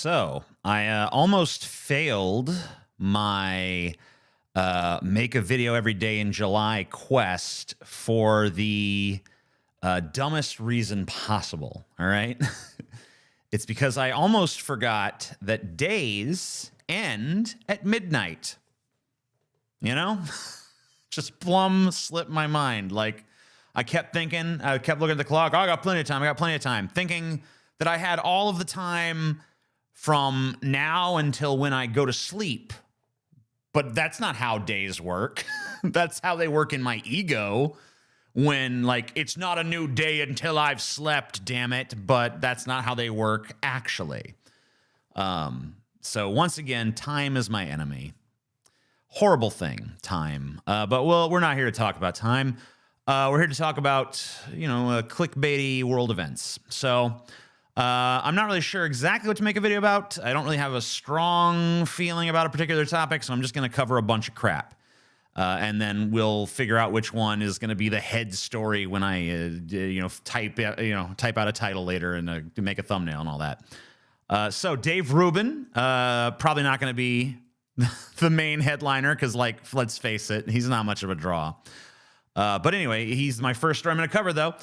So I almost failed my make a video every day in July quest for the dumbest reason possible. All right. It's because I almost forgot that days end at midnight. You know, just plumb slipped my mind. Like I kept thinking, I kept looking at the clock. Oh, I got plenty of time. I got plenty of time, thinking that I had all of the time from now until when I go to sleep. But that's not how days work. That's how they work in my ego when, like, it's not a new day until I've slept, damn it. But that's not how they work actually. So once again, time is my enemy. Horrible thing, time. But we're not here to talk about time. We're here to talk about, clickbaity world events. So I'm not really sure exactly what to make a video about. I don't really have a strong feeling about a particular topic, so I'm just going to cover a bunch of crap. And then we'll figure out which one is going to be the head story when I, type out a title later and make a thumbnail and all that. So Dave Rubin, probably not going to be the main headliner because, like, let's face it, he's not much of a draw. But anyway, he's my first story I'm going to cover, though.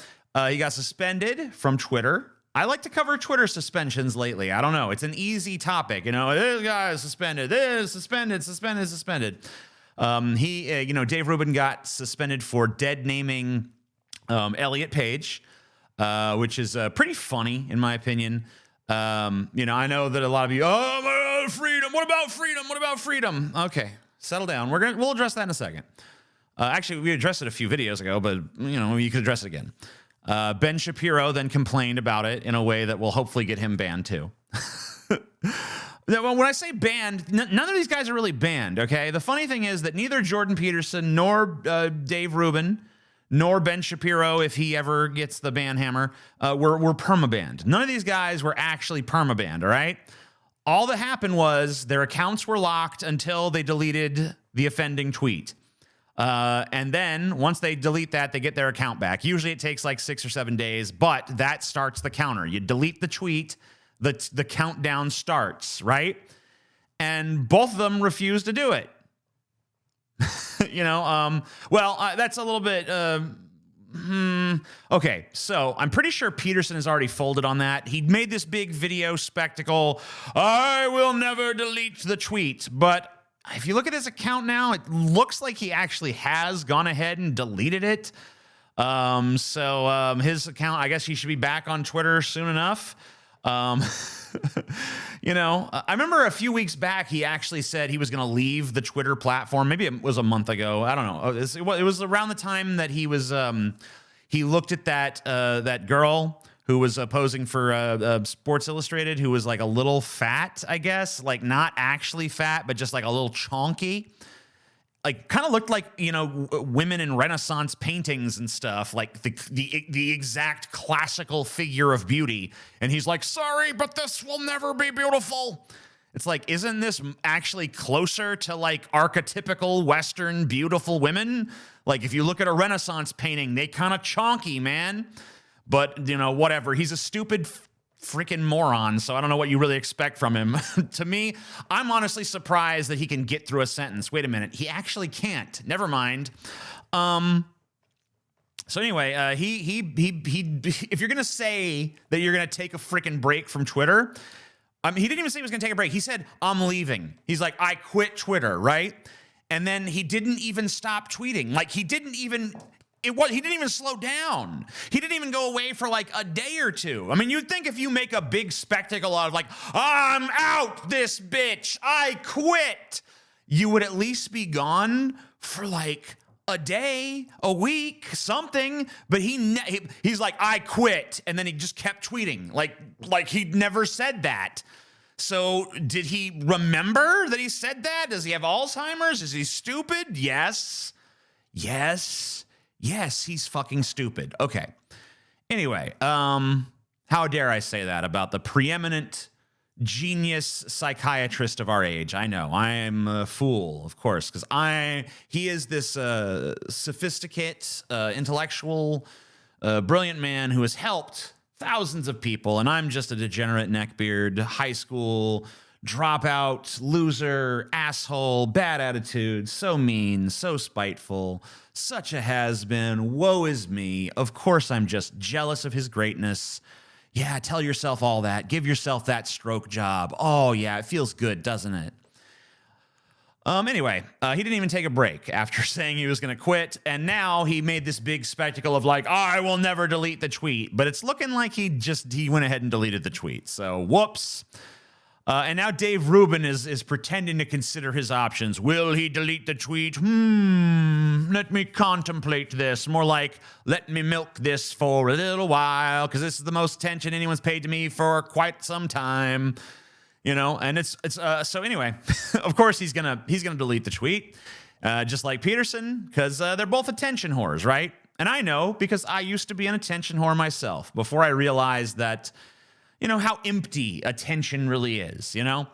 He got suspended from Twitter. I like to cover Twitter suspensions lately. I don't know. It's an easy topic. This guy is suspended. This suspended. Dave Rubin got suspended for dead naming Elliot Page, which is pretty funny in my opinion. I know that a lot of you, oh my God, freedom. What about freedom? What about freedom? Okay, settle down. We'll address that in a second. Actually, we addressed it a few videos ago, but you could address it again. Ben Shapiro then complained about it in a way that will hopefully get him banned too. When I say banned, none of these guys are really banned, okay? The funny thing is that neither Jordan Peterson nor Dave Rubin nor Ben Shapiro, if he ever gets the ban hammer, were permabanned. None of these guys were actually permabanned, all right? All that happened was their accounts were locked until they deleted the offending tweet. And then once they delete that, they get their account back. Usually it takes like 6 or 7 days, but that starts the counter. You delete the tweet, the countdown starts, right? And both of them refuse to do it. That's a little bit, okay, so I'm pretty sure Peterson has already folded on that. He made this big video spectacle. I will never delete the tweet, but if you look at his account now, it looks like he actually has gone ahead and deleted it. His account, I guess he should be back on Twitter soon enough. I remember a few weeks back, he actually said he was going to leave the Twitter platform. Maybe it was a month ago. I don't know. It was around the time that he was, he looked at that girl who was posing for Sports Illustrated, who was like a little fat, I guess, like not actually fat, but just like a little chonky. Like kind of looked like, women in Renaissance paintings and stuff, like the exact classical figure of beauty. And he's like, sorry, but this will never be beautiful. It's like, isn't this actually closer to like archetypical Western beautiful women? Like if you look at a Renaissance painting, they kind of chonky, man. But, whatever. He's a stupid freaking moron, so I don't know what you really expect from him. To me, I'm honestly surprised that he can get through a sentence. Wait a minute. He actually can't. Never mind. So anyway, if you're going to say that you're going to take a freaking break from Twitter, he didn't even say he was going to take a break. He said, I'm leaving. He's like, I quit Twitter, right? And then he didn't even stop tweeting. Like, he didn't even slow down. He didn't even go away for like a day or two. I mean, you'd think if you make a big spectacle out of like, I'm out this bitch, I quit, you would at least be gone for like a day, a week, something. But he's like, I quit. And then he just kept tweeting like he'd never said that. So did he remember that he said that? Does he have Alzheimer's? Is he stupid? Yes, he's fucking stupid. Okay. Anyway, how dare I say that about the preeminent genius psychiatrist of our age? I know I am a fool, of course, because he is this sophisticate, intellectual, brilliant man who has helped thousands of people, and I'm just a degenerate neckbeard, high school dropout, loser, asshole, bad attitude, so mean, so spiteful, such a has-been, woe is me. Of course I'm just jealous of his greatness. Yeah, tell yourself all that. Give yourself that stroke job. Oh yeah, it feels good, doesn't it? Anyway, he didn't even take a break after saying he was going to quit, and now he made this big spectacle of like, I will never delete the tweet, but it's looking like he went ahead and deleted the tweet, so whoops. And now Dave Rubin is pretending to consider his options. Will he delete the tweet? Let me contemplate this. More like, let me milk this for a little while, because this is the most attention anyone's paid to me for quite some time. You know, and it's so anyway, of course he's gonna delete the tweet, just like Peterson, because they're both attention whores, right? And I know because I used to be an attention whore myself before I realized that, you know, how empty attention really is, you know?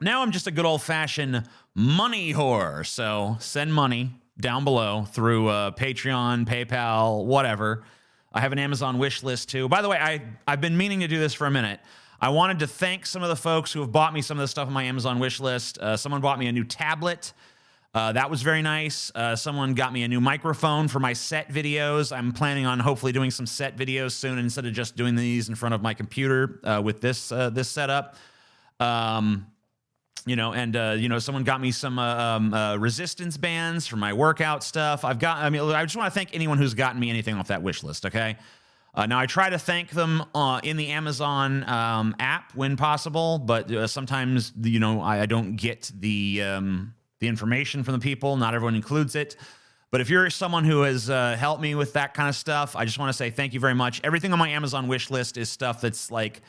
Now I'm just a good old-fashioned money whore, so send money down below through Patreon, PayPal, whatever. I have an Amazon wish list too. By the way, I've been meaning to do this for a minute. I wanted to thank some of the folks who have bought me some of the stuff on my Amazon wish list. Someone bought me a new tablet. That was very nice. Someone got me a new microphone for my set videos. I'm planning on hopefully doing some set videos soon instead of just doing these in front of my computer with this setup. You know, and you know, someone got me some resistance bands for my workout stuff. I just want to thank anyone who's gotten me anything off that wish list. Okay. Now, I try to thank them in the Amazon app when possible, but sometimes, you know, I don't get the information from the people. Not everyone includes it. But if you're someone who has helped me with that kind of stuff, I just want to say thank you very much. Everything on my Amazon wish list is stuff that's like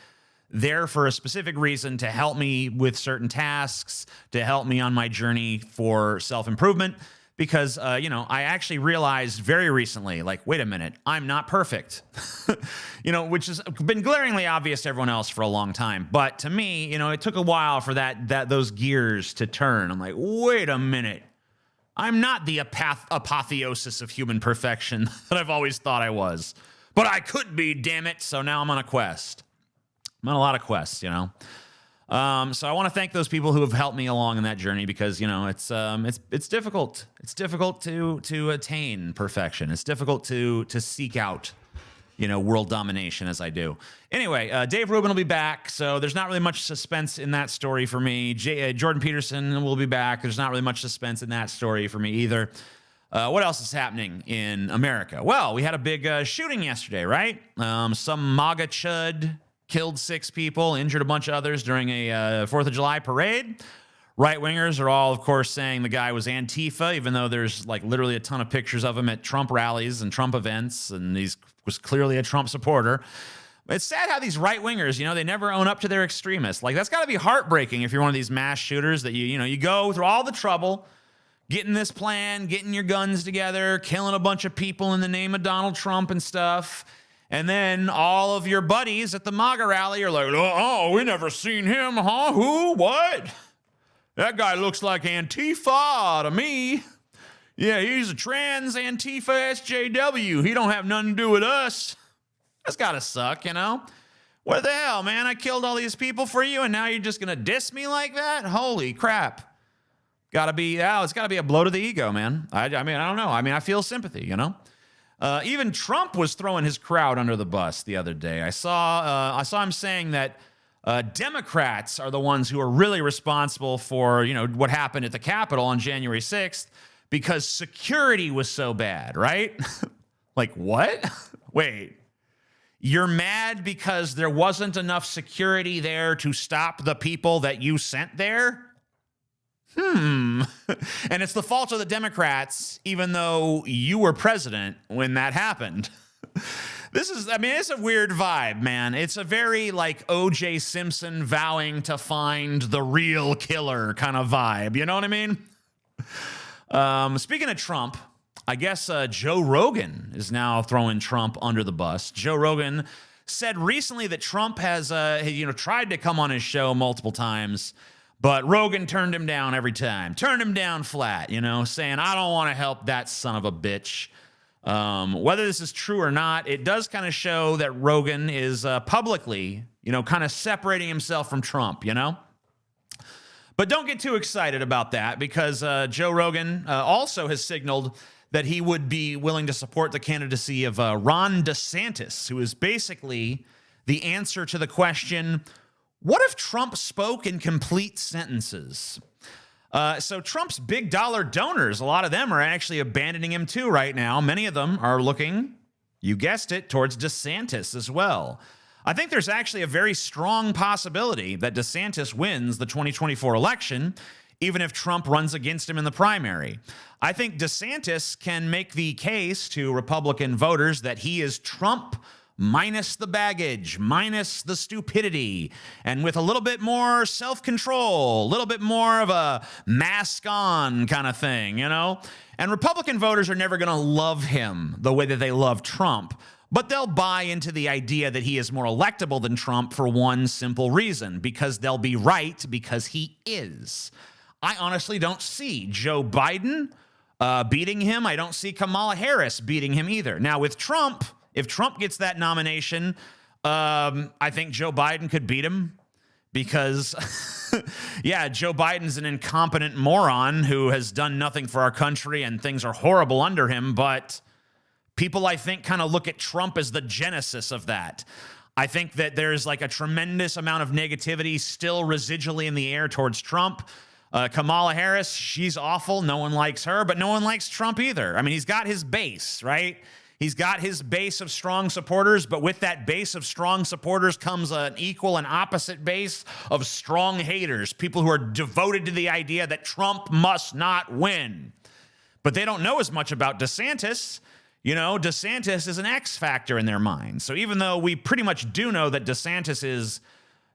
there for a specific reason to help me with certain tasks, to help me on my journey for self-improvement. Because, you know, I actually realized very recently, like, wait a minute, I'm not perfect, you know, which has been glaringly obvious to everyone else for a long time. But to me, you know, it took a while for those gears to turn. I'm like, wait a minute, I'm not the apotheosis of human perfection that I've always thought I was. But I could be, damn it. So now I'm on a quest. I'm on a lot of quests, you know. So I want to thank those people who have helped me along in that journey because, you know, it's difficult. It's difficult to attain perfection. It's difficult to seek out, you know, world domination as I do. Anyway, Dave Rubin will be back, so there's not really much suspense in that story for me. Jordan Peterson will be back. There's not really much suspense in that story for me either. What else is happening in America? Well, we had a big shooting yesterday, right? Some MAGA chud killed 6 people, injured a bunch of others during a 4th of July parade. Right-wingers are all, of course, saying the guy was Antifa, even though there's like literally a ton of pictures of him at Trump rallies and Trump events, and he was clearly a Trump supporter. It's sad how these right-wingers, you know, they never own up to their extremists. Like, that's got to be heartbreaking if you're one of these mass shooters that you go through all the trouble, getting this plan, getting your guns together, killing a bunch of people in the name of Donald Trump and stuff. And then all of your buddies at the MAGA rally are like, oh, we never seen him, huh? Who? What? That guy looks like Antifa to me. Yeah, he's a trans Antifa SJW. He don't have nothing to do with us. That's gotta suck, you know? What the hell, man? I killed all these people for you, and now you're just gonna diss me like that? Holy crap. It's gotta be a blow to the ego, man. I mean, I don't know. I mean, I feel sympathy, you know? Even Trump was throwing his crowd under the bus the other day. I saw him saying that Democrats are the ones who are really responsible for, you know, what happened at the Capitol on January 6th because security was so bad, right? Like, what? Wait, you're mad because there wasn't enough security there to stop the people that you sent there? And it's the fault of the Democrats, even though you were president when that happened. It's a weird vibe, man. It's a very like O.J. Simpson vowing to find the real killer kind of vibe. You know what I mean? Speaking of Trump, I guess Joe Rogan is now throwing Trump under the bus. Joe Rogan said recently that Trump has, tried to come on his show multiple times, but Rogan turned him down every time. Turned him down flat, you know, saying, I don't want to help that son of a bitch. Whether this is true or not, it does kind of show that Rogan is publicly, kind of separating himself from Trump, But don't get too excited about that, because Joe Rogan also has signaled that he would be willing to support the candidacy of Ron DeSantis, who is basically the answer to the question, what if Trump spoke in complete sentences? So Trump's big dollar donors, a lot of them are actually abandoning him too right now. Many of them are looking, you guessed it, towards DeSantis as well. I think there's actually a very strong possibility that DeSantis wins the 2024 election, even if Trump runs against him in the primary. I think DeSantis can make the case to Republican voters that he is Trump minus the baggage, minus the stupidity, and with a little bit more self-control, a little bit more of a mask on kind of thing, And Republican voters are never going to love him the way that they love Trump, but they'll buy into the idea that he is more electable than Trump for one simple reason, because they'll be right, because he is. I honestly don't see Joe Biden beating him. I don't see Kamala Harris beating him either. Now, with Trump, if Trump gets that nomination, I think Joe Biden could beat him because, yeah, Joe Biden's an incompetent moron who has done nothing for our country and things are horrible under him. But people, I think, kind of look at Trump as the genesis of that. I think that there's like a tremendous amount of negativity still residually in the air towards Trump. Kamala Harris, she's awful. No one likes her, but no one likes Trump either. I mean, he's got his base, right? He's got his base of strong supporters, but with that base of strong supporters comes an equal and opposite base of strong haters, people who are devoted to the idea that Trump must not win. But they don't know as much about DeSantis. DeSantis is an X factor in their minds. So even though we pretty much do know that DeSantis is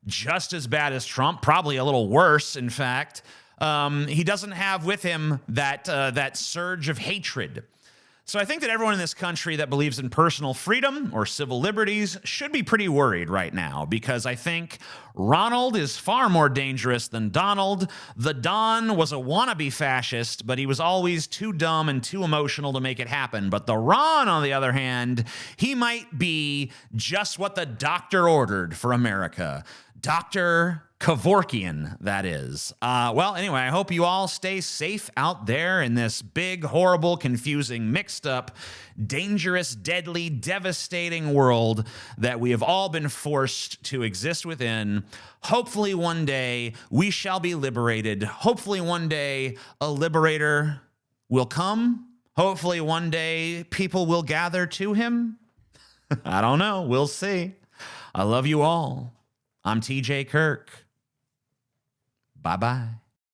just as bad as Trump, probably a little worse, in fact, he doesn't have with him that surge of hatred. So I think that everyone in this country that believes in personal freedom or civil liberties should be pretty worried right now, because I think Ronald is far more dangerous than Donald. The Don was a wannabe fascist, but he was always too dumb and too emotional to make it happen. But the Ron, on the other hand, he might be just what the doctor ordered for America. Dr. Kevorkian, that is. Well, anyway, I hope you all stay safe out there in this big, horrible, confusing, mixed up, dangerous, deadly, devastating world that we have all been forced to exist within. Hopefully one day we shall be liberated. Hopefully one day a liberator will come. Hopefully one day people will gather to him. I don't know. We'll see. I love you all. I'm TJ Kirk. Bye-bye.